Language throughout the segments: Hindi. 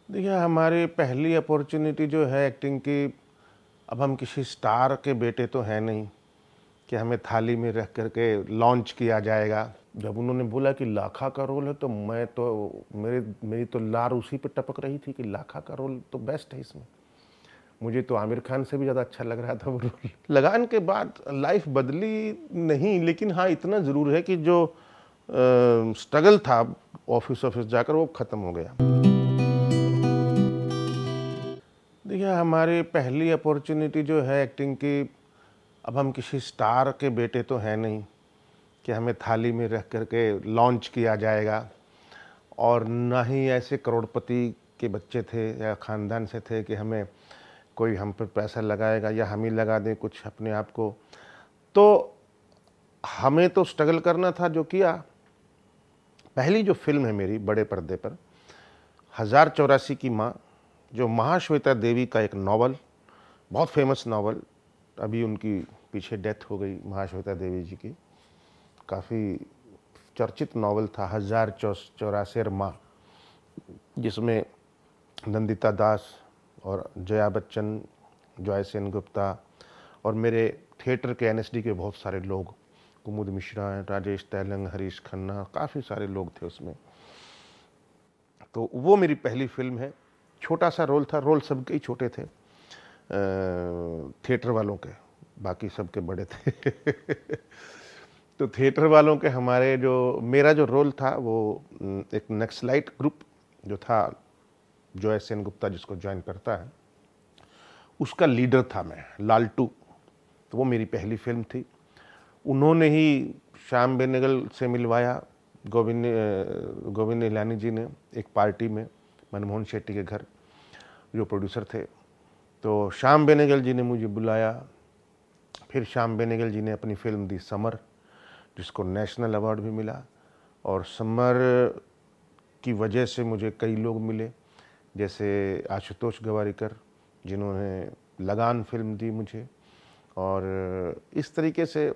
देखिए, हमारी पहली अपॉर्चुनिटी जो है एक्टिंग की, अब हम किसी स्टार के बेटे तो हैं नहीं कि हमें थाली में रख करके लॉन्च किया जाएगा। जब उन्होंने बोला कि लाखा का रोल है तो मैं तो मेरी तो लार उसी पे टपक रही थी कि लाखा का रोल तो बेस्ट है इसमें। मुझे तो आमिर खान से भी ज़्यादा अच्छा लग रहा था वो रोल। लगान के बाद लाइफ बदली नहीं, लेकिन हाँ इतना ज़रूर है कि जो स्ट्रगल था ऑफिस जाकर वो ख़त्म हो गया। देखिए, हमारी पहली अपॉर्चुनिटी जो है एक्टिंग की, अब हम किसी स्टार के बेटे तो हैं नहीं कि हमें थाली में रख करके लॉन्च किया जाएगा, और ना ही ऐसे करोड़पति के बच्चे थे या ख़ानदान से थे कि हमें कोई हम पर पैसा लगाएगा या हम ही लगा दें कुछ अपने आप को। तो हमें तो स्ट्रगल करना था, जो किया। पहली जो फिल्म है मेरी बड़े पर्दे पर, 1084 की माँ, जो महाश्वेता देवी का एक नावल, बहुत फेमस नावल, अभी उनकी पीछे डेथ हो गई महाश्वेता देवी जी की, काफ़ी चर्चित नावल था 1084 माँ, जिसमें नंदिता दास और जया बच्चन, जॉय सेन गुप्ता और मेरे थिएटर के एनएसडी के बहुत सारे लोग, कुमुद मिश्रा, राजेश तैलंग, हरीश खन्ना, काफ़ी सारे लोग थे उसमें। तो वो मेरी पहली फिल्म है। छोटा सा रोल था, रोल सबके ही छोटे थे थिएटर वालों के, बाकी सबके बड़े थे। तो थिएटर वालों के मेरा जो रोल था वो एक नक्सलाइट ग्रुप जो था, जॉय सेन गुप्ता जिसको ज्वाइन करता है, उसका लीडर था मैं, लालटू। तो वो मेरी पहली फिल्म थी। उन्होंने ही श्याम बेनेगल से मिलवाया, गोविंद निहलानी जी ने, एक पार्टी में मनमोहन शेट्टी के घर, जो प्रोड्यूसर थे। तो श्याम बेनेगल जी ने मुझे बुलाया। फिर श्याम बेनेगल जी ने अपनी फिल्म दी समर, जिसको नेशनल अवार्ड भी मिला। और समर की वजह से मुझे कई लोग मिले, जैसे आशुतोष गवारीकर, जिन्होंने लगान फिल्म दी मुझे। और इस तरीके से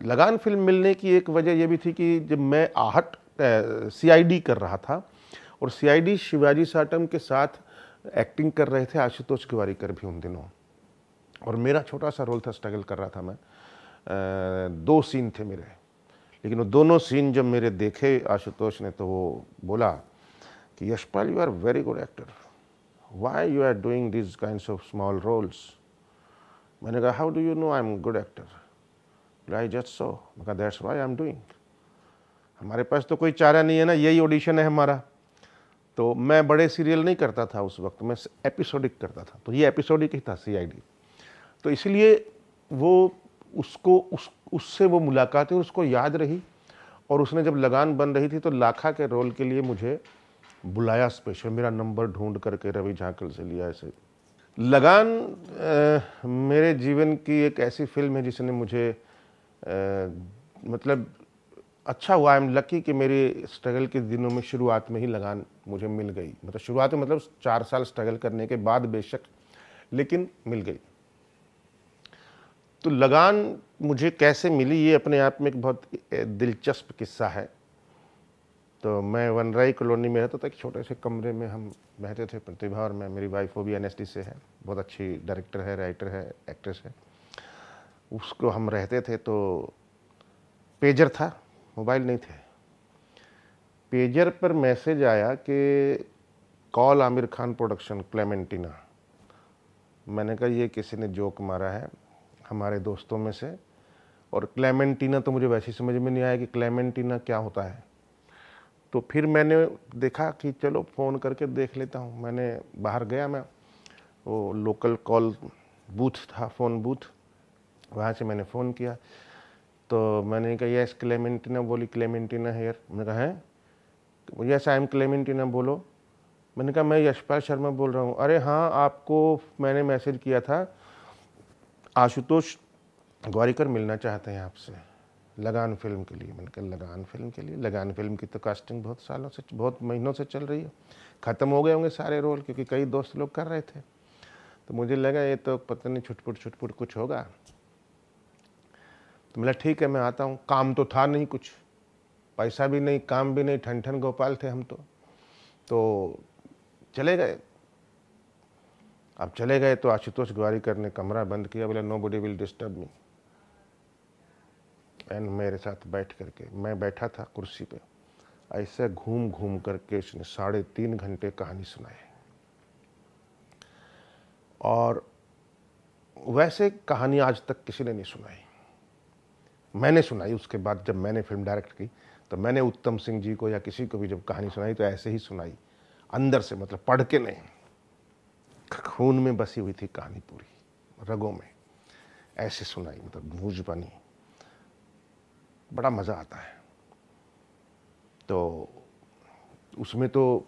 लगान फिल्म मिलने की एक वजह यह भी थी कि जब मैं आहट सीआईडी कर रहा था, और सीआईडी शिवाजी साटम के साथ एक्टिंग कर रहे थे आशुतोष गवारीकर भी उन दिनों, और मेरा छोटा सा रोल था, स्ट्रगल कर रहा था मैं। 2 सीन थे मेरे, लेकिन वो दोनों सीन जब मेरे देखे आशुतोष ने, तो वो बोला कि Yashpal, you are very good actor, why you are doing this kinds of small roles. मैंने कहा, how do you know I am good actor? I just so, मैं कहा that's why I am doing. हमारे पास तो कोई चारा नहीं है ना, यही ऑडिशन है हमारा। तो मैं बड़े सीरियल नहीं करता था उस वक्त, मैं एपिसोडिक करता था, तो ये एपिसोडिक ही था सीआईडी। तो इसलिए वो उससे वो मुलाकातें उसको याद रही। और उसने जब लगान बन रही थी तो लाखा के रोल के लिए मुझे बुलाया स्पेशल, मेरा नंबर ढूंढ करके रवि झांकल से लिया। ऐसे लगान मेरे जीवन की एक ऐसी फिल्म है जिसने मुझे मतलब अच्छा हुआ, आई एम लकी कि मेरी स्ट्रगल के दिनों में शुरुआत में ही लगान मुझे मिल गई। मतलब शुरुआत में, मतलब 4 साल स्ट्रगल करने के बाद बेशक, लेकिन मिल गई। तो लगान मुझे कैसे मिली, ये अपने आप में एक बहुत दिलचस्प किस्सा है। तो मैं वनराई कॉलोनी में रहता था, एक छोटे से कमरे में हम रहते थे, प्रतिभा और मैं। मेरी वाइफ वो भी एनएसडी से है, बहुत अच्छी डायरेक्टर है, राइटर है, एक्ट्रेस है। उसको हम रहते थे, तो पेजर था, मोबाइल नहीं थे। पेजर पर मैसेज आया कि कॉल आमिर खान प्रोडक्शन, क्लेमेंटिना। मैंने कहा ये किसी ने जोक मारा है हमारे दोस्तों में से। और क्लेमेंटिना तो मुझे वैसे ही समझ में नहीं आया कि क्लेमेंटिना क्या होता है। तो फिर मैंने देखा कि चलो फ़ोन करके देख लेता हूँ। मैंने बाहर गया, मैं वो लोकल कॉल बूथ था, फ़ोन बूथ, वहाँ से मैंने फ़ोन किया। तो मैंने कहा यस क्लेमेंटिना। बोली क्लेमेंटिना हेयर। मैंने कहा है, यस आई एम क्लेमेंटिना, बोलो। मैंने कहा मैं यशपाल शर्मा बोल रहा हूँ। अरे हाँ, आपको मैंने मैसेज किया था, आशुतोष ग्वारिकर मिलना चाहते हैं आपसे लगान फिल्म के लिए। मैंने कहा लगान फिल्म के लिए? लगान फिल्म की तो कास्टिंग बहुत सालों से, बहुत महीनों से चल रही है, ख़त्म हो गए होंगे सारे रोल, क्योंकि कई दोस्त लोग कर रहे थे। तो मुझे लगा ये तो पता नहीं छुटपुट कुछ होगा। तो बोला ठीक है मैं आता हूँ। काम तो था नहीं कुछ, पैसा भी नहीं, काम भी नहीं, ठन ठन गोपाल थे हम तो। तो चले गए। अब चले गए तो आशुतोष गोवारिकर ने कमरा बंद किया, बोले nobody will disturb me. And मेरे साथ बैठ करके, मैं बैठा था कुर्सी पे, ऐसे घूम घूम करके इसने 3.5 घंटे कहानी सुनाई। और वैसे कहानी आज तक किसी ने नहीं सुनाई। मैंने सुनाई उसके बाद, जब मैंने फिल्म डायरेक्ट की तो मैंने उत्तम सिंह जी को या किसी को भी जब कहानी सुनाई तो ऐसे ही सुनाई, अंदर से, मतलब पढ़ के नहीं, खून में बसी हुई थी कहानी पूरी, रगों में ऐसे सुनाई, मतलब गूंज बनी, बड़ा मज़ा आता है। तो उसमें तो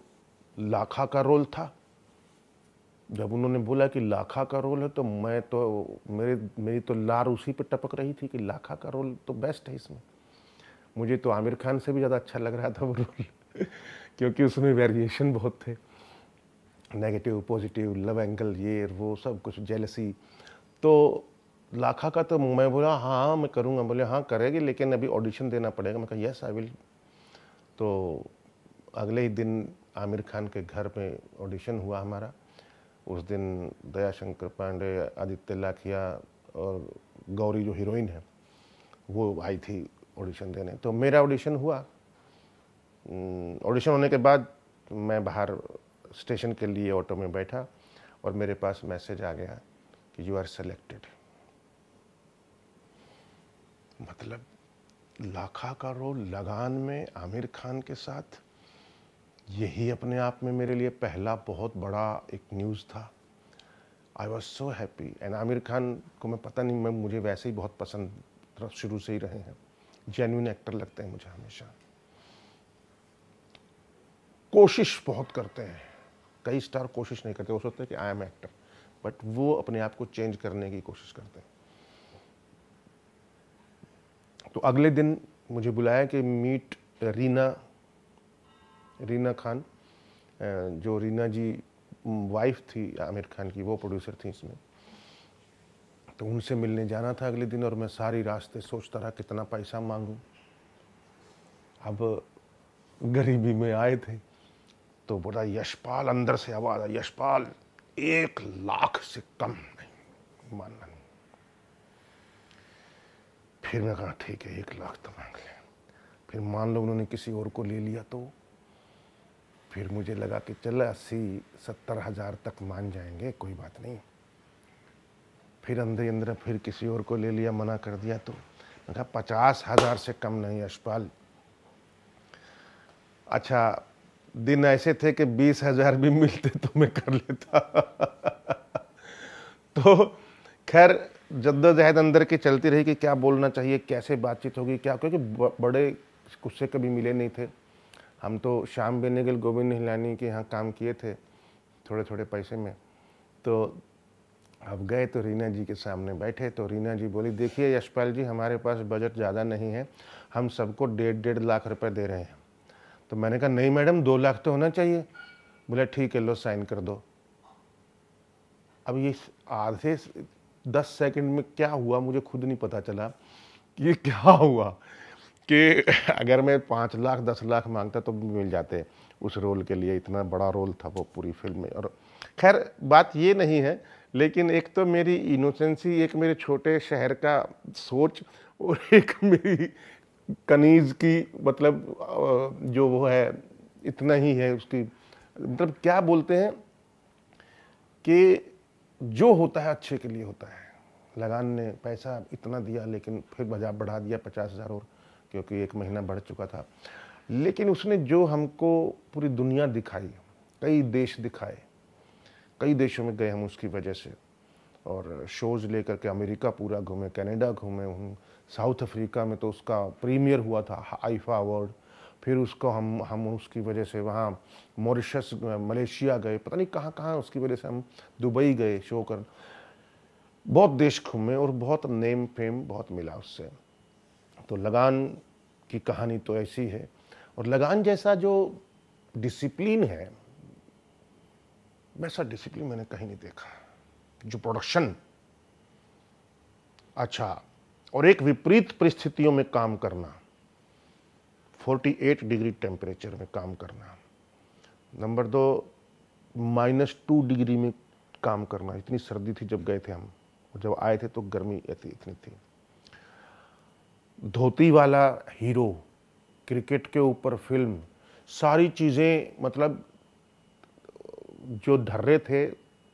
लाखा का रोल था। जब उन्होंने बोला कि लाखा का रोल है तो मैं तो मेरी तो लार उसी पे टपक रही थी कि लाखा का रोल तो बेस्ट है इसमें। मुझे तो आमिर खान से भी ज़्यादा अच्छा लग रहा था वो रोल क्योंकि उसमें वेरिएशन बहुत थे, नेगेटिव पॉजिटिव, लव एंगल, ये वो सब कुछ, जेलसी। तो लाखा का तो मैं बोला हाँ मैं करूँगा। बोले हाँ करेगी, लेकिन अभी ऑडिशन देना पड़ेगा। मैं कहा यस आई विल। तो अगले ही दिन आमिर खान के घर में ऑडिशन हुआ हमारा। उस दिन दया शंकर पांडे, आदित्य लाखिया और गौरी जो हीरोइन है वो आई थी ऑडिशन देने। तो मेरा ऑडिशन हुआ। ऑडिशन होने के बाद मैं बाहर स्टेशन के लिए ऑटो में बैठा और मेरे पास मैसेज आ गया कि यू आर सेलेक्टेड। मतलब लाखा का रोल लगान में आमिर खान के साथ, यही अपने आप में मेरे लिए पहला बहुत बड़ा एक न्यूज़ था। I was so happy. And Aamir Khan को मैं पता नहीं, मुझे वैसे ही बहुत पसंद शुरू से ही रहे हैं, जेन्युइन एक्टर लगते हैं मुझे हमेशा। कोशिश बहुत करते हैं, कई स्टार कोशिश नहीं करते, वो सोचते हैं कि आई एम एक्टर, बट वो अपने आप को चेंज करने की कोशिश करते हैं। तो अगले दिन मुझे बुलाया कि मीट रीना खान, जो रीना जी वाइफ थी आमिर खान की, वो प्रोड्यूसर थी इसमें। तो उनसे मिलने जाना था अगले दिन। और मैं सारी रास्ते सोचता रहा कितना पैसा मांगूं। अब गरीबी में आए थे तो बोला यशपाल, अंदर से आवाज़ आई, यशपाल 1 लाख से कम नहीं मानना। नहीं। फिर मैं कहा ठीक है 1 लाख तो मांग लें। फिर मान लो उन्होंने किसी और को ले लिया तो फिर मुझे लगा कि चल 80-70 हज़ार तक मान जाएंगे, कोई बात नहीं। फिर अंदर अंदर फिर किसी और को ले लिया, मना कर दिया। तो मैं कहा 50,000 से कम नहीं यशपाल। अच्छा, दिन ऐसे थे कि 20,000 भी मिलते तो मैं कर लेता तो खैर जद्दोजहद अंदर की चलती रही कि क्या बोलना चाहिए, कैसे बातचीत होगी, क्या, क्योंकि बड़े उससे कभी मिले नहीं थे हम। तो श्याम बेनेगल, गोविंद निहलानी के यहाँ काम किए थे थोड़े थोड़े पैसे में। तो अब गए तो रीना जी के सामने बैठे तो रीना जी बोली, देखिए यशपाल जी, हमारे पास बजट ज़्यादा नहीं है, हम सबको 1.5 लाख रुपए दे रहे हैं। तो मैंने कहा नहीं मैडम 2 लाख तो होना चाहिए। बोले ठीक है लो साइन कर दो। अब ये आधे 10 सेकंड में क्या हुआ मुझे खुद नहीं पता चला कि ये क्या हुआ, कि अगर मैं 5 लाख 10 लाख मांगता तो मिल जाते उस रोल के लिए। इतना बड़ा रोल था वो पूरी फिल्म में। और खैर बात ये नहीं है, लेकिन एक तो मेरी इनोसेंसी, एक मेरे छोटे शहर का सोच, और एक मेरी कनीज की, मतलब जो वो है इतना ही है उसकी, मतलब क्या बोलते हैं कि जो होता है अच्छे के लिए होता है। लगान ने पैसा इतना दिया लेकिन फिर बजाय बढ़ा दिया 50,000 और, क्योंकि 1 महीना बढ़ चुका था। लेकिन उसने जो हमको पूरी दुनिया दिखाई, कई देश दिखाए, कई देशों में गए हम उसकी वजह से, और शोज़ लेकर के अमेरिका पूरा घूमे, कनाडा घूमे हम, साउथ अफ्रीका में तो उसका प्रीमियर हुआ था आईफा अवार्ड। फिर उसको हम उसकी वजह से वहाँ मॉरिशस, मलेशिया गए, पता नहीं कहाँ कहाँ उसकी वजह से हम दुबई गए शो कर। बहुत देश घूमे और बहुत नेम फेम बहुत मिला उससे। तो लगान की कहानी तो ऐसी है। और लगान जैसा जो डिसिप्लिन है, वैसा डिसिप्लिन मैंने कहीं नहीं देखा। जो प्रोडक्शन, अच्छा, और एक विपरीत परिस्थितियों में काम करना, 48 डिग्री टेम्परेचर में काम करना, नंबर 2, -2 डिग्री में काम करना, इतनी सर्दी थी जब गए थे हम, और जब आए थे तो गर्मी इतनी थी। धोती वाला हीरो, क्रिकेट के ऊपर फिल्म, सारी चीज़ें मतलब जो ढर्रे थे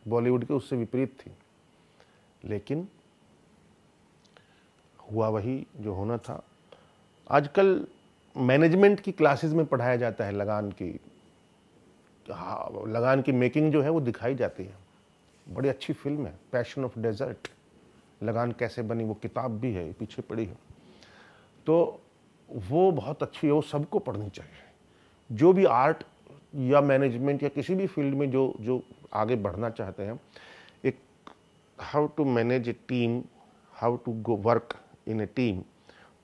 बॉलीवुड के उससे विपरीत थी, लेकिन हुआ वही जो होना था। आजकल मैनेजमेंट की क्लासेस में पढ़ाया जाता है लगान की, हाँ, लगान की मेकिंग जो है वो दिखाई जाती है। बड़ी अच्छी फिल्म है पैशन ऑफ डेजर्ट, लगान कैसे बनी, वो किताब भी है, पीछे पड़ी है, तो वो बहुत अच्छी है, वो सबको पढ़नी चाहिए। जो भी आर्ट या मैनेजमेंट या किसी भी फील्ड में जो आगे बढ़ना चाहते हैं, एक how to manage a team, how to go work in a team,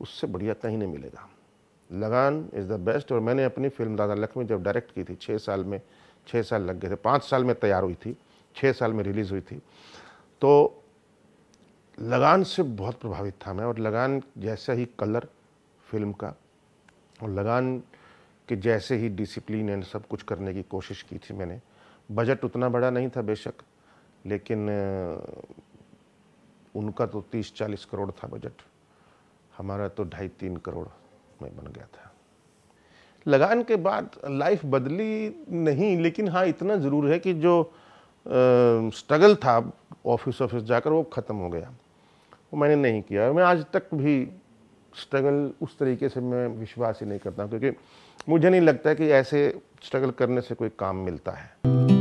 उससे बढ़िया कहीं नहीं मिलेगा। लगान इज़ द बेस्ट। और मैंने अपनी फिल्म दादा लक्ष्मी जब डायरेक्ट की थी 6 साल में, 6 साल लग गए थे, 5 साल में तैयार हुई थी, 6 साल में रिलीज़ हुई थी, तो लगान से बहुत प्रभावित था मैं। और लगान जैसा ही कलर फिल्म का, और लगान के जैसे ही डिसिप्लिन एंड सब कुछ करने की कोशिश की थी मैंने। बजट उतना बड़ा नहीं था बेशक, लेकिन उनका तो 30-40 करोड़ था बजट, हमारा तो 2.5-3 करोड़ में बन गया था। लगान के बाद लाइफ बदली नहीं, लेकिन हाँ इतना ज़रूर है कि जो स्ट्रगल था ऑफिस जाकर वो ख़त्म हो गया, वो मैंने नहीं किया। मैं आज तक भी स्ट्रगल उस तरीके से मैं विश्वास ही नहीं करता, क्योंकि मुझे नहीं लगता कि ऐसे स्ट्रगल करने से कोई काम मिलता है।